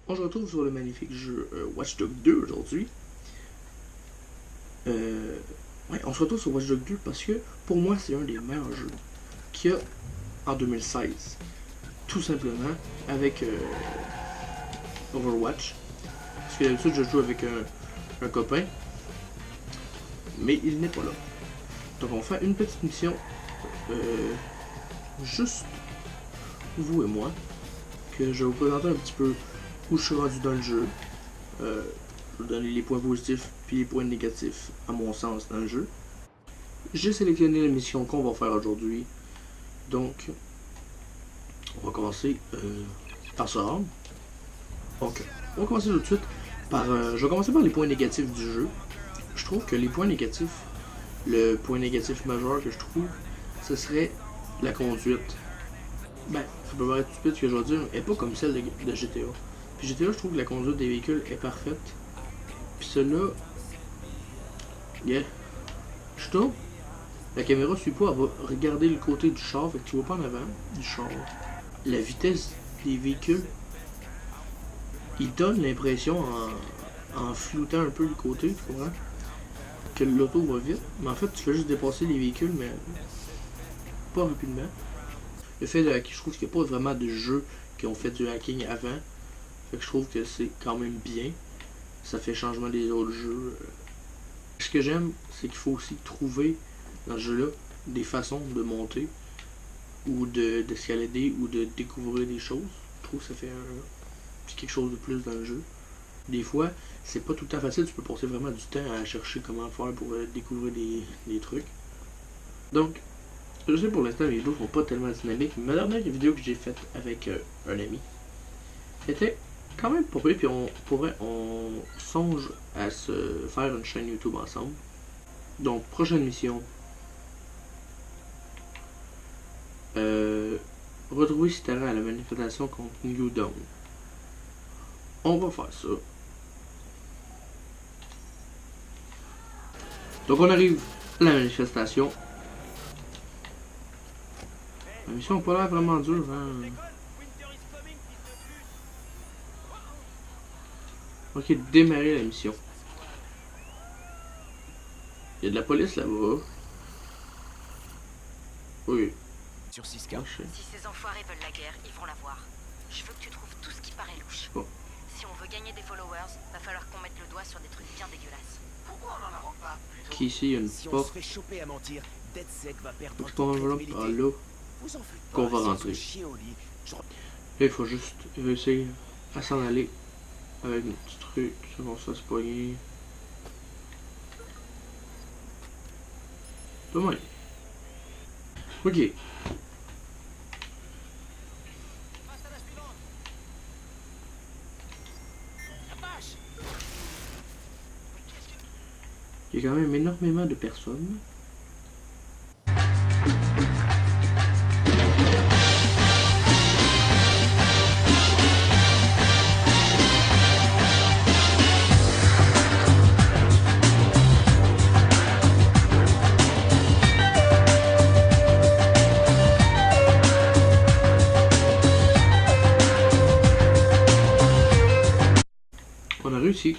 On se retrouve sur le magnifique jeu Watch Dogs 2 aujourd'hui. Ouais, on se retrouve sur Watch Dogs 2 parce que pour moi c'est un des meilleurs jeux qu'il y a en 2016. Tout simplement avec Overwatch. Parce que d'habitude je joue avec un copain, mais il n'est pas là. Donc on fait une petite mission, juste vous et moi, que je vais vous présenter un petit peu où je suis rendu dans le jeu. Je vais vous donner les points positifs puis les points négatifs à mon sens dans le jeu. J'ai sélectionné la mission qu'on va faire aujourd'hui. Donc, on va commencer par ce ordre. Donc, on va commencer tout de suite par... je vais commencer par les points négatifs du jeu. Je trouve que les points négatifs, le point négatif majeur que je trouve, ce serait la conduite. Ben, ça peut paraître stupide ce que je vais dire, mais elle n'est pas comme celle de GTA. Puis GTA, je trouve que la conduite des véhicules est parfaite. Puis celle-là, yeah, je tourne. La caméra suit pas, elle va regarder le côté du char, fait que tu vois pas en avant du char. La vitesse des véhicules, il donne l'impression en floutant un peu le côté, tu comprends, que l'auto va vite. Mais en fait, tu fais juste dépasser les véhicules, mais pas rapidement. Le fait de hacker, je trouve qu'il n'y a pas vraiment de jeux qui ont fait du hacking avant. Fait que je trouve que c'est quand même bien. Ça fait changement des autres jeux. Ce que j'aime, c'est qu'il faut aussi trouver dans ce jeu-là des façons de monter ou d'escalader ou de découvrir des choses. Je trouve que ça fait quelque chose de plus dans le jeu. Des fois, c'est pas tout le temps facile, tu peux passer vraiment du temps à chercher comment faire pour découvrir des trucs. Donc, je sais pour l'instant les vidéos sont pas tellement dynamiques, mais ma dernière vidéo que j'ai faite avec un ami était quand même pas pire, puis on songe à se faire une chaîne YouTube ensemble. Donc, prochaine mission. Retrouver Citara à la manifestation contre New Dawn. On va faire ça. Donc on arrive à la manifestation. La mission n'a pas l'air vraiment dure, hein. Ok, démarrer la mission. Il y a de la police là-bas. Oui. Sur Siska. Si ces enfoirés veulent la guerre, ils vont la voir. Je veux que tu trouves tout ce qui paraît louche. Bon. Si on veut gagner des followers, va falloir qu'on mette le doigt sur des trucs bien dégueulasses. Pourquoi on en avance pas plutôt? Qui ici, il y a une Si on porte. se fait choper à mentir, DedSec va perdre Donc toute ton enveloppe crédibilité. là. Vous en faites pas, Qu'on va si on rentrer. se chie au lit, Là, il faut juste réussir à s'en aller avec nos petits trucs. Ça va se faire spoiler. Dommage. Ok. Il y a quand même énormément de personnes. On a réussi.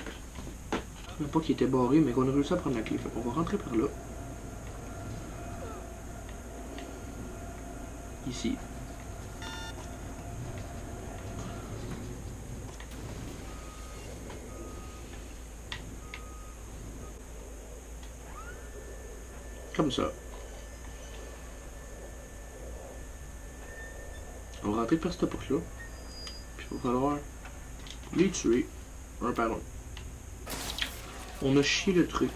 Même pas qu'il était barré, mais qu'on a réussi à prendre la clé. Fait qu'on va rentrer par là. Ici. Comme ça. On va rentrer par cette porte-là. Puis il va falloir les tuer un par un. On a chié le truc.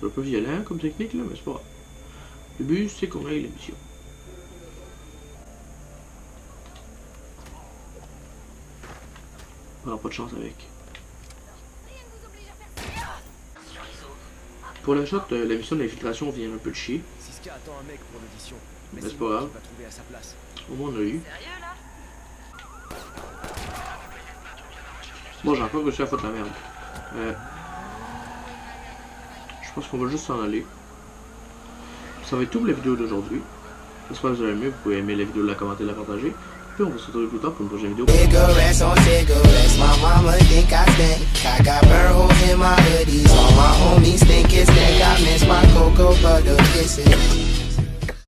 C'est un peu violent comme technique là, mais c'est pas grave. Le but c'est qu'on aille la mission. On n'aura pas de chance avec. Pour la shot, la mission d'infiltration vient un peu de chier. Siska attend un mec pour l'audition. Mais c'est c'est pas moi grave. qui va trouver à sa place. Au moins on a eu. Sérieux là? Bon, j'ai encore réussi à foutre la merde. je pense qu'on va juste s'en aller. Ça va être tout pour la vidéo d'aujourd'hui. J'espère que vous avez aimé. Vous pouvez aimer la vidéo, la commenter, la partager. Puis on va se retrouver plus tard pour une prochaine vidéo. Cigarettes on cigarettes, my mama think I stink. I got burn holes in my hood.